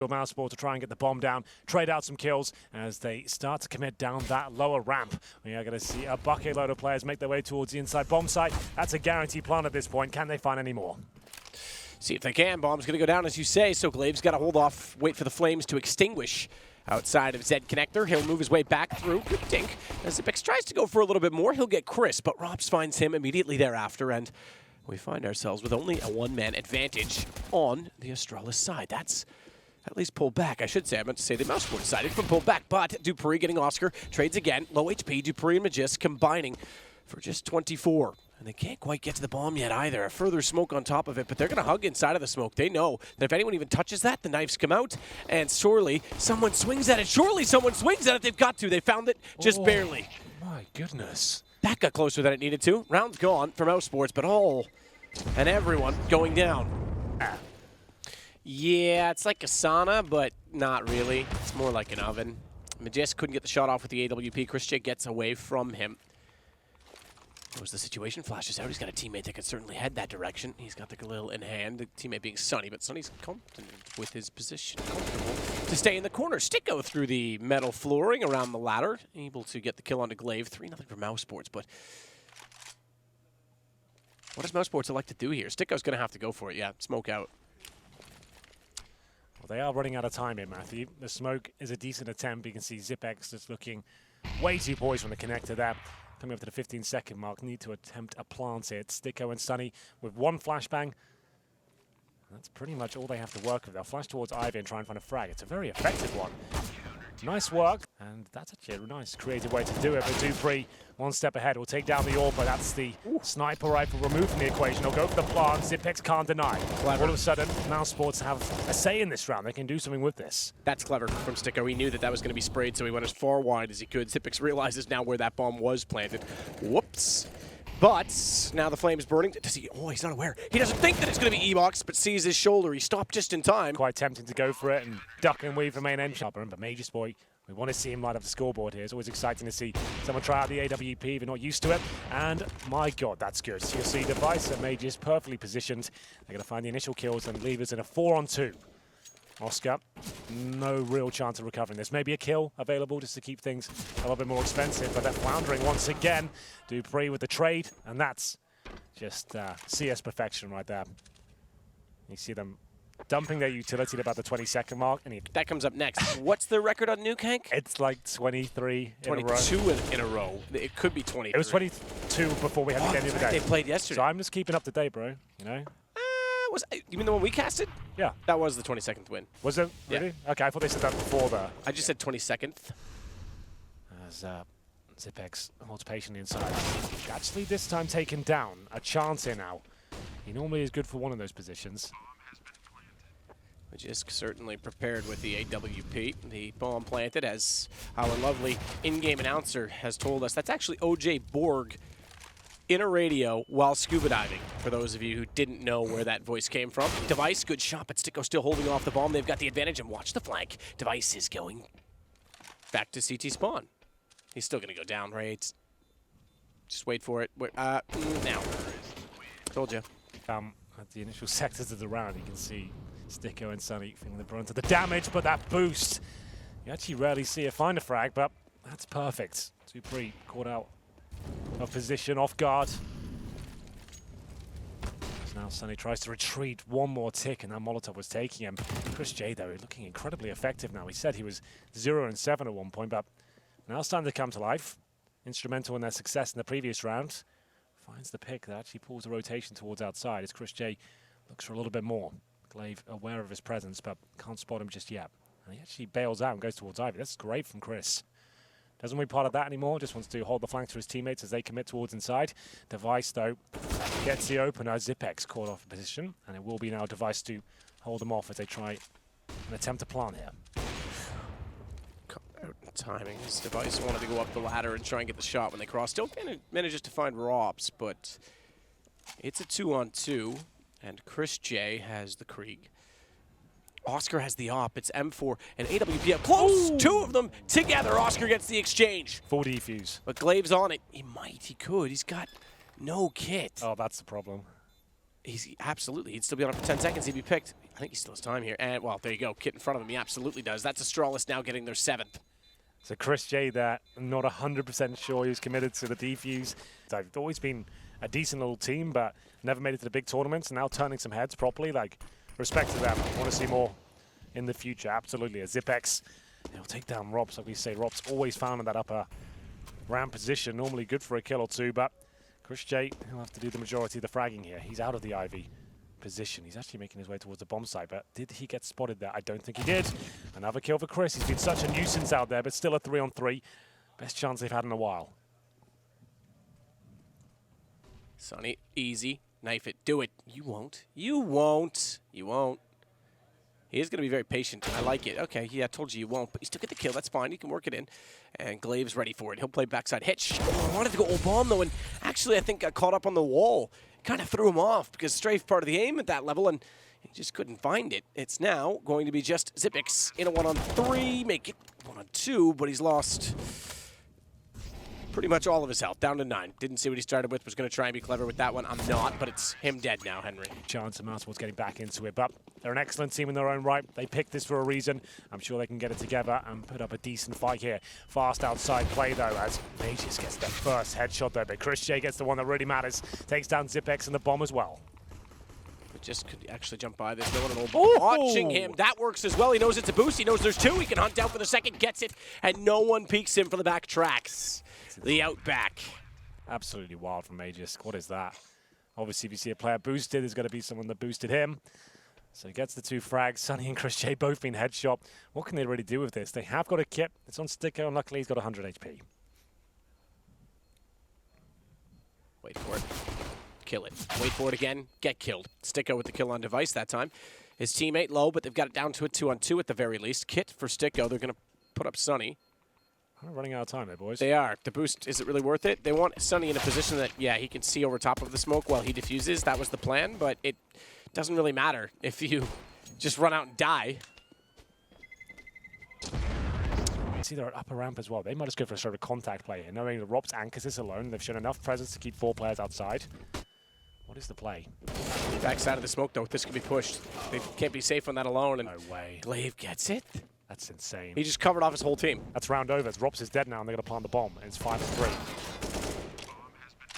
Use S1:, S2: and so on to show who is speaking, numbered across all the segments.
S1: mousesports to try and get the bomb down, trade out some kills as they start to commit down that lower ramp. We are going to see a bucket load of players make their way towards the inside bomb site. That's a guaranteed plant at this point. Can they find any more?
S2: See if they can. Bomb's going to go down, as you say, so Glave's got to hold off, wait for the flames to extinguish outside of Zed Connector. He'll move his way back through. Good dink. As Zipex tries to go for a little bit more, he'll get Chris, but Robs finds him immediately thereafter, and we find ourselves with only a one-man advantage on the Astralis side. That's at least pulled back. I should say, I meant to say the mousesports side. It's been pulled back, but Dupree getting Oscar. Trades again. Low HP, Dupree and Magis combining for just 24. And they can't quite get to the bomb yet either. A further smoke on top of it, but they're going to hug inside of the smoke. They know that if anyone even touches that, the knives come out, and surely someone swings at it. Surely someone swings at it. They've got to. They found it just barely.
S1: My goodness.
S2: That got closer than it needed to. Round's gone for mousesports, but all and everyone going down. Yeah, it's like a sauna, but not really. It's more like an oven. Magis couldn't get the shot off with the AWP. Chris J gets away from him. What was the situation? Flashes out. He's got a teammate that could certainly head that direction. He's got the Galil in hand. The teammate being Sunny, but Sunny's confident with his position. Comfortable to stay in the corner. Sticko through the metal flooring around the ladder. Able to get the kill onto Glaive. 3-0 for mousesports, but what does mousesports like to do here? Sticko's going to have to go for it. Yeah, smoke out.
S1: Well, they are running out of time here, Matthew. The smoke is a decent attempt. You can see Zipex just looking way too poised from the connector there. Coming up to the 15-second mark, need to attempt a plant here. It's Sticko and Sunny with one flashbang. That's pretty much all they have to work with. They'll flash towards Ivy and try and find a frag. It's a very effective one. Nice work, and that's actually a nice creative way to do it. But Dupree, one step ahead, will take down the AWP, but that's the sniper rifle removed from the equation. They'll go for the plant. Zipex can't deny. Clever. All of a sudden, mousesports have a say in this round. They can do something with this.
S2: That's clever from Sticko. He knew that that was going to be sprayed, so he went as far wide as he could. Zipex realizes now where that bomb was planted. Whoops. But now the flame's burning. Does he? Oh, he's not aware. He doesn't think that it's going to be E-Box, but sees his shoulder. He stopped just in time.
S1: Quite tempting to go for it and duck and weave for main end shopper. But Magus Boy, we want to see him light up the scoreboard here. It's always exciting to see someone try out the AWP if you're not used to it. And my God, that's good. So you'll see Device and Magus perfectly positioned. They're going to find the initial kills and leave us in a 4-on-2. Oscar, no real chance of recovering this. Maybe a kill available just to keep things a little bit more expensive, but they're floundering once again. Dupree with the trade, and that's just CS perfection right there. You see them dumping their utility at about the 20-second mark. And
S2: that comes up next. What's the record on Nuke, Hank?
S1: It's like 23 in a row.
S2: 22 in a row. It could be 23.
S1: It was 22 before we had the game the other day.
S2: They played yesterday.
S1: So I'm just keeping up to date, bro, you know?
S2: You mean the one we casted?
S1: Yeah.
S2: That was the 22nd win.
S1: Was it? Really?
S2: Yeah.
S1: Okay, I thought they said that before the...
S2: I just said 22nd.
S1: As Zipex holds patiently inside. Actually, this time taken down. A chance here now. He normally is good for one of those positions.
S2: Which is certainly prepared with the AWP. The bomb planted, as our lovely in-game announcer has told us. That's actually OJ Borg in a radio while scuba diving, for those of you who didn't know where that voice came from. Device, good shot, but Sticko still holding off the bomb. They've got the advantage, and watch the flank. Device is going back to CT spawn. He's still going to go down, right? Just wait for it. Now. Told you.
S1: At the initial sectors of the round, you can see Sticko and Sunny feeling the brunt of the damage, but that boost, you actually rarely see it find a frag, but that's perfect. Dupree caught out of position, off guard. So now Sunny tries to retreat one more tick, and that Molotov was taking him. Chris J, though, looking incredibly effective now. He said he was 0-7 at one point, but now starting to come to life. Instrumental in their success in the previous round. Finds the pick that actually pulls the rotation towards outside as Chris J looks for a little bit more. Glaive aware of his presence, but can't spot him just yet. And he actually bails out and goes towards Ivy. That's great from Chris. Doesn't want to be part of that anymore, just wants to hold the flank to his teammates as they commit towards inside. Device, though, gets the opener. Zipex caught off position, and it will be now Device to hold them off as they try an attempt to plant here.
S2: Timing. His Device wanted to go up the ladder and try and get the shot when they cross. Still manages to find Robs, but it's a 2-on-2, and Chris J has the Krieg. Oscar has the op. It's M4 and AWP up close. Ooh. Two of them together. Oscar gets the exchange.
S1: Full defuse.
S2: But Glaive's on it. He could. He's got no kit.
S1: Oh, that's the problem.
S2: Absolutely. He'd still be on it for 10 seconds. He'd be picked. think he still has time here. And, well, there you go. Kit in front of him. He absolutely does. That's Astralis now getting their 7th.
S1: So Chris J there, not 100% sure he was committed to the defuse. They've always been a decent little team, but never made it to the big tournaments, and now turning some heads properly. Like, respect to them. I want to see more in the future, absolutely. As Zipex, he'll take down Robs, like we say. Robs always found in that upper ramp position, normally good for a kill or two, but Chris J, he'll have to do the majority of the fragging here. He's out of the Ivy position. He's actually making his way towards the bomb site, but did he get spotted there? I don't think he did. Another kill for Chris. He's been such a nuisance out there, but still a 3-on-3. Best chance they've had in a while.
S2: Sonny, easy. Knife it. Do it. You won't. You won't. You won't. He is going to be very patient. I like it. Okay, yeah, I told you won't, but you still get the kill. That's fine. You can work it in. And Glave's ready for it. He'll play backside hitch. Oh, I wanted to go old bomb, though, and actually I think got caught up on the wall. Kind of threw him off because strafe part of the aim at that level, and he just couldn't find it. It's now going to be just Zipex in a 1-on-3, make it 1-on-2, but he's lost pretty much all of his health, down to 9. Didn't see what he started with, was going to try and be clever with that one. I'm not, but it's him dead now, Henry.
S1: Chance of mousesports getting back into it, but they're an excellent team in their own right. They picked this for a reason. I'm sure they can get it together and put up a decent fight here. Fast outside play, though, as Mages gets the first headshot, though, but Chris J gets the one that really matters. Takes down Zipex and the bomb as well.
S2: But just could actually jump by. There's no one at all watching him. That works as well. He knows it's a boost. He knows there's 2. He can hunt down for the second, gets it, and no one peeks him for the back tracks. The outback.
S1: Absolutely wild from Mages. What is that? Obviously, if you see a player boosted, there's going to be someone that boosted him. So he gets the 2 frags. Sonny and Chris J both been headshot. What can they really do with this? They have got a kit. It's on Sticker, and luckily he's got 100 HP.
S2: Wait for it. Kill it. Wait for it again. Get killed. Sticko with the kill on device that time. His teammate low, but they've got it down to a 2-on-2 at the very least. Kit for Sticko. They're going to put up Sonny.
S1: We're running out of time there, boys.
S2: They are. The boost, is it really worth it? They want Sonny in a position that, yeah, he can see over top of the smoke while he defuses. That was the plan, but it doesn't really matter if you just run out and die.
S1: See, they're at upper ramp as well. They might just go for a sort of contact play here, knowing that Rob's anchors this alone. They've shown enough presence to keep 4 players outside. What is the play?
S2: Backside of the smoke, though. This can be pushed. They can't be safe on that alone. And
S1: no way.
S2: Glaive gets it.
S1: That's insane.
S2: He just covered off his whole team.
S1: That's round over. Robs is dead now, and they're going to plant the bomb. And it's 5-3.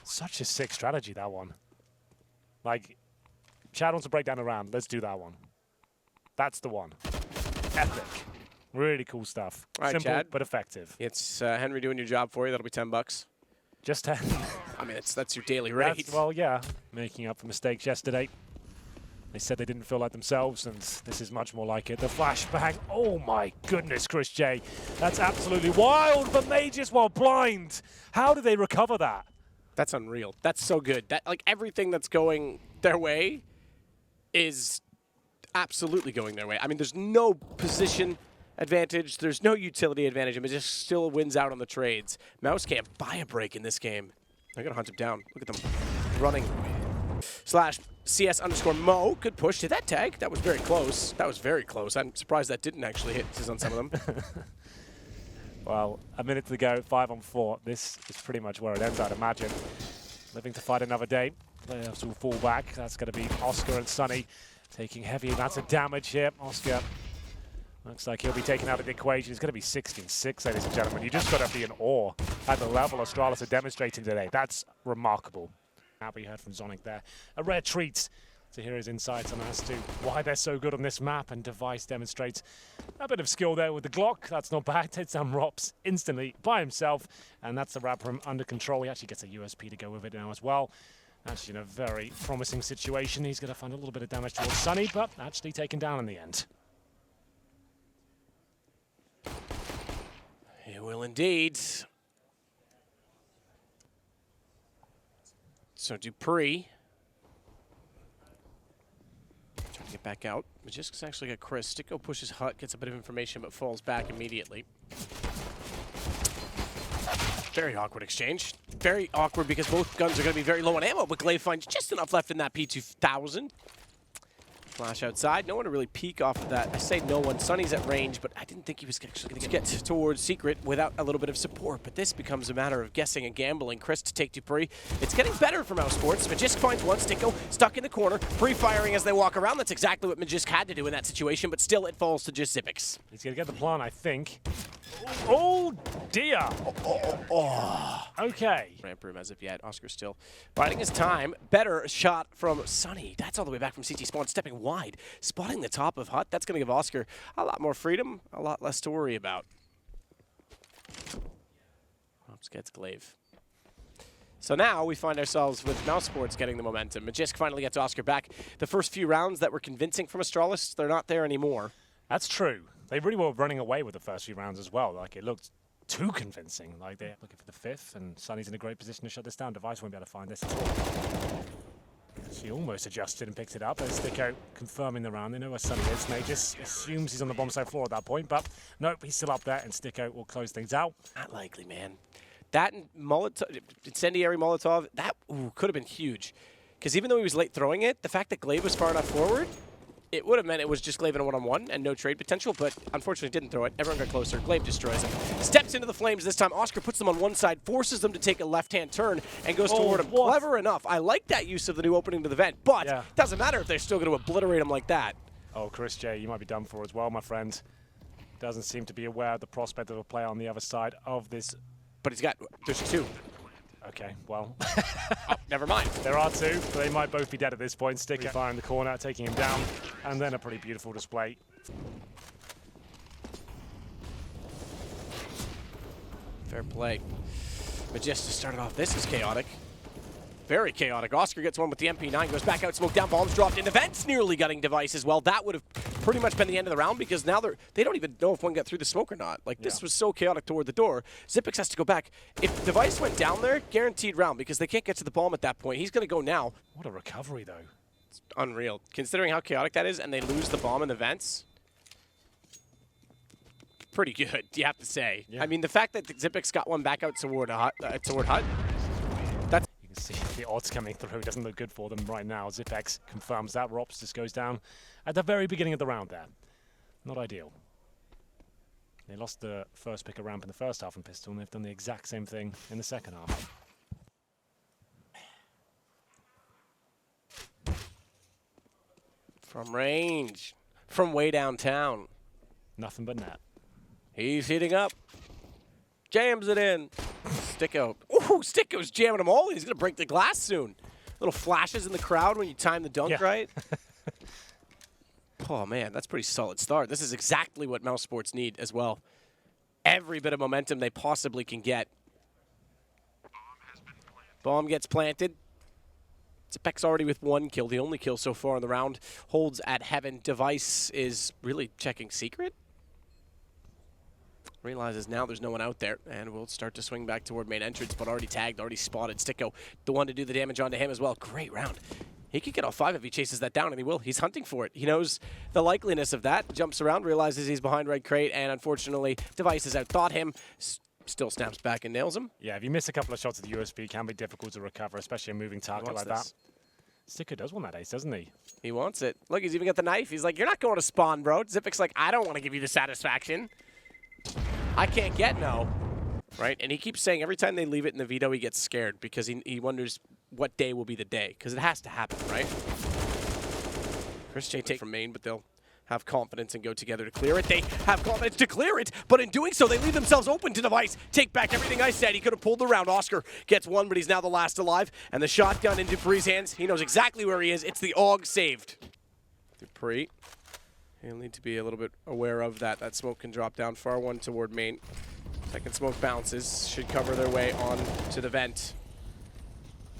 S1: Such a sick strategy, that one. Like, Chad wants to break down a round. Let's do that one. That's the one. Epic. Really cool stuff.
S2: All right,
S1: simple,
S2: Chad,
S1: but effective.
S2: It's Henry doing your job for you. That'll be $10.
S1: Just 10.
S2: I mean, that's your daily rate.
S1: Well, yeah. Making up for mistakes yesterday. They said they didn't feel like themselves, and this is much more like it. The flashbang. Oh, my goodness, Chris J. That's absolutely wild, but Mages while blind. How did they recover that?
S2: That's unreal. That's so good. That, like, everything that's going their way is absolutely going their way. I mean, there's no position advantage. There's no utility advantage. I mean, it just still wins out on the trades. Mouse can't buy a break in this game. They're going to hunt him down. Look at them running. /CS_Mo. Good push. Did that tag? That was very close. That was very close. I'm surprised that didn't actually hit on some of them.
S1: Well, a minute to go, 5-on-4. This is pretty much where it ends, I'd imagine. Living to fight another day. Players will fall back. That's going to be Oscar and Sonny taking heavy amounts of damage here. Oscar looks like he'll be taken out of the equation. It's going to be 16-6, ladies and gentlemen. You just got to be in awe at the level Astralis are demonstrating today. That's remarkable. Now we heard from Zonic there. A rare treat to hear his insights on as to why they're so good on this map, and Device demonstrates a bit of skill there with the Glock. That's not bad. Takes down Rops instantly by himself, and that's the wrap from under control. He actually gets a USP to go with it now as well. Actually in a very promising situation. He's going to find a little bit of damage towards Sonny, but actually taken down in the end.
S2: He will indeed. So Dupree trying to get back out. Magiscus actually got Chris. Sticko pushes Hut, gets a bit of information, but falls back immediately. Very awkward exchange. Very awkward because both guns are going to be very low on ammo, but Glaive finds just enough left in that P2000. Flash outside. No one to really peek off of that. I say no one. Sonny's at range, but I didn't think he was actually going to get towards Secret without a little bit of support. But this becomes a matter of guessing and gambling. Chris to take Dupree. It's getting better for mousesports. Magisk finds one. Sticko stuck in the corner. Pre-firing as they walk around. That's exactly what Magisk had to do in that situation, but still it falls to just Zipix.
S1: He's going to get the plant, I think. Oh, dear. Okay.
S2: Ramp room as of yet. Oscar still biding his time. Better shot from Sonny. That's all the way back from CT spawn, stepping wide, spotting the top of Hut. That's going to give Oscar a lot more freedom, a lot less to worry about. Oops, gets Glaive. So now we find ourselves with mousesports getting the momentum. Magisk finally gets Oscar back. The first few rounds that were convincing from Astralis, they're not there anymore.
S1: That's true. They really were running away with the first few rounds as well. Like, it looked too convincing. Like, they're looking for the fifth, and Sonny's in a great position to shut this down. Device won't be able to find this at all. She almost adjusted and picked it up. There's Sticko confirming the round. They know where Sonny is, and they just assumes he's on the bomb side floor at that point. But nope, he's still up there, and Sticko will close things out.
S2: Not likely, man. That and Molotov, incendiary Molotov, that could have been huge. Because even though he was late throwing it, the fact that Glaive was far enough forward, it would have meant it was just Glaive in a one-on-one and no trade potential, but unfortunately didn't throw it. Everyone got closer. Glaive destroys him. Steps into the flames this time. Oscar puts them on one side, forces them to take a left-hand turn, and goes toward him.
S1: What?
S2: Clever enough. I like that use of the new opening to the vent, but it doesn't matter if they're still going to obliterate him like that.
S1: Oh, Chris J, you might be done for as well, my friend. Doesn't seem to be aware of the prospect of a player on the other side of this.
S2: But there's two.
S1: Okay, well.
S2: Oh, never mind.
S1: There are two, but they might both be dead at this point. Sticker fire in the corner, taking him down, and then a pretty beautiful display.
S2: Fair play. But just to start it off, this is chaotic. Very chaotic. Oscar gets one with the MP9, goes back out, smoke down, bombs dropped in. The vent's nearly gutting Device as well. That would have pretty much been the end of the round because now they don't even know if one got through the smoke or not. Like, this was so chaotic toward the door. Zipix has to go back. If Device went down there, guaranteed round because they can't get to the bomb at that point. He's going to go now.
S1: What a recovery, though.
S2: It's unreal. Considering how chaotic that is and they lose the bomb in the vents, pretty good, you have to say. Yeah. I mean, the fact that Zipix got one back out toward Hut, that's...
S1: You can see the odds coming through. Doesn't look good for them right now. Zipex confirms that. Rops just goes down at the very beginning of the round there. Not ideal. They lost the first pick of ramp in the first half in pistol, and they've done the exact same thing in the second half.
S2: From range. From way downtown.
S1: Nothing but net.
S2: He's heating up. Jams it in. Sticko. Ooh, Sticko's jamming them all. He's going to break the glass soon. Little flashes in the crowd when you time the dunk right. Oh, man, that's a pretty solid start. This is exactly what mousesports need as well. Every bit of momentum they possibly can get. Bomb gets planted. Zipek's already with one kill, the only kill so far in the round. Holds at heaven. Device is really checking secret. Realizes now there's no one out there, and will start to swing back toward main entrance, but already tagged, already spotted. Sticko, the one to do the damage onto him as well. Great round. He could get all 5 if he chases that down, and he will. He's hunting for it. He knows the likeliness of that. Jumps around, realizes he's behind red crate, and unfortunately, Device has outthought him. Still snaps back and nails him. Yeah,
S1: if you miss a couple of shots at the USB, it can be difficult to recover, especially a moving target like that. Sticko does want that ace, doesn't he?
S2: He wants it. Look, he's even got the knife. He's like, you're not going to spawn, bro. Zipik's like, I don't want to give you the satisfaction. I can't get no. Right? And he keeps saying every time they leave it in the veto, he gets scared because he wonders what day will be the day. Because it has to happen, right? Chris J take from main, but they'll have confidence and go together to clear it. They have confidence to clear it, but in doing so, they leave themselves open to Device. Take back everything I said. He could have pulled the round. Oscar gets one, but he's now the last alive. And the shotgun in Dupree's hands. He knows exactly where he is. It's the AUG saved. Dupree. He'll need to be a little bit aware of that. That smoke can drop down far one toward main. Second smoke bounces. Should cover their way on to the vent.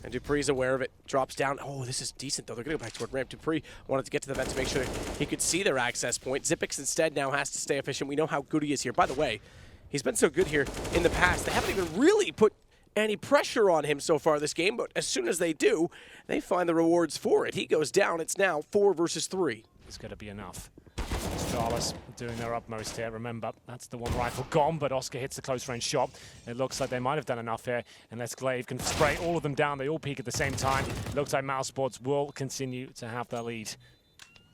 S2: And Dupree's aware of it. Drops down. Oh, this is decent, though. They're going to go back toward ramp. Dupree wanted to get to the vent to make sure he could see their access point. Zipix instead now has to stay efficient. We know how good he is here. By the way, he's been so good here in the past. They haven't even really put any pressure on him so far this game, but as soon as they do, they find the rewards for it. He goes down. It's now 4 versus 3.
S1: It's going to be enough. Astralis doing their utmost here. Remember, that's the one rifle gone, but Oscar hits the close range shot. It looks like they might have done enough here, unless Glaive can spray all of them down. They all peak at the same time. Looks like mousesports will continue to have their lead.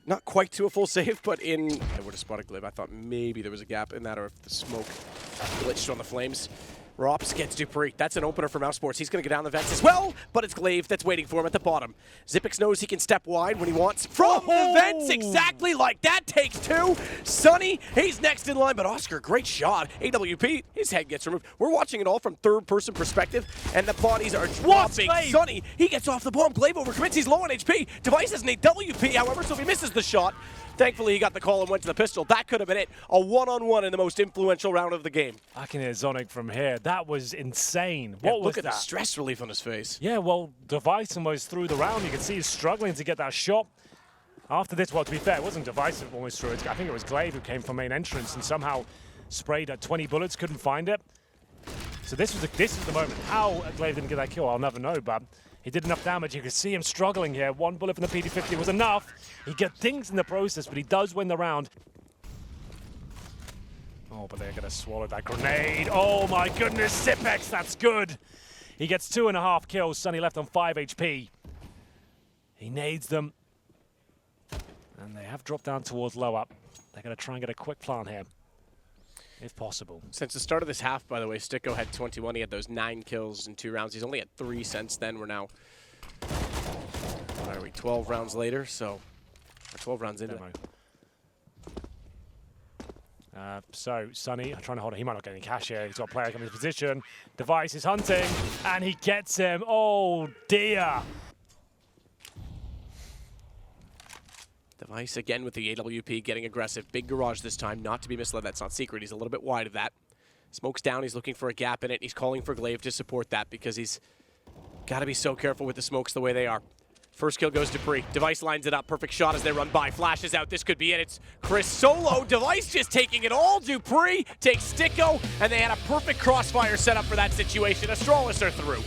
S2: Not quite to a full save, but I would have spotted Glaive. I thought maybe there was a gap in that, or if the smoke glitched on the flames. Rops gets Dupree. That's an opener for mousesports. He's going to go down the vents as well, but it's Glaive that's waiting for him at the bottom. Xyp9x knows he can step wide when he wants. From the vents, exactly like that, takes two. Sunny, he's next in line, but Oscar, great shot. AWP, his head gets removed. We're watching it all from third-person perspective, and the bodies are dropping. Sunny, he gets off the bomb. Glaive overcommits. He's low on HP. Device has an AWP, however, so if he misses the shot, thankfully, he got the call and went to the pistol. That could have been it. A one-on-one in the most influential round of the game.
S1: I can hear Zonic from here. That was insane. What was
S2: look at
S1: that?
S2: the stress relief on his face.
S1: Yeah, well, Device almost threw the round. You can see he's struggling to get that shot. After this, well, to be fair, it wasn't Device that almost threw it. I think it was Glaive who came from main entrance and somehow sprayed at 20 bullets, couldn't find it. So this was the moment. How Glaive didn't get that kill, I'll never know, but he did enough damage. You could see him struggling here. One bullet from the PD-50 was enough. He gets things in the process, but he does win the round. Oh, but they're going to swallow that grenade. Oh my goodness, Xyp9x, that's good. He gets 2.5 kills. Sunny left on 5 HP. He nades them. And they have dropped down towards low up. They're going to try and get a quick plant here, if possible.
S2: Since the start of this half, by the way, Sticko had 21. He had those 9 kills in 2 rounds. He's only had 3 since then. We're now, what are we, 12 rounds later? So, we're 12 rounds into it.
S1: So, Sunny, trying to hold it. He might not get any cash here. He's got a player coming into position. Device is hunting, and he gets him. Oh, dear.
S2: Device again with the AWP getting aggressive. Big garage this time, not to be misled. That's not secret. He's a little bit wide of that. Smoke's down. He's looking for a gap in it. He's calling for Glaive to support that because he's got to be so careful with the smokes the way they are. First kill goes to Dupree. Device lines it up. Perfect shot as they run by. Flashes out. This could be it. It's Chris solo. Device just taking it all. Dupree takes Sticko, and they had a perfect crossfire set up for that situation. Astralis are through.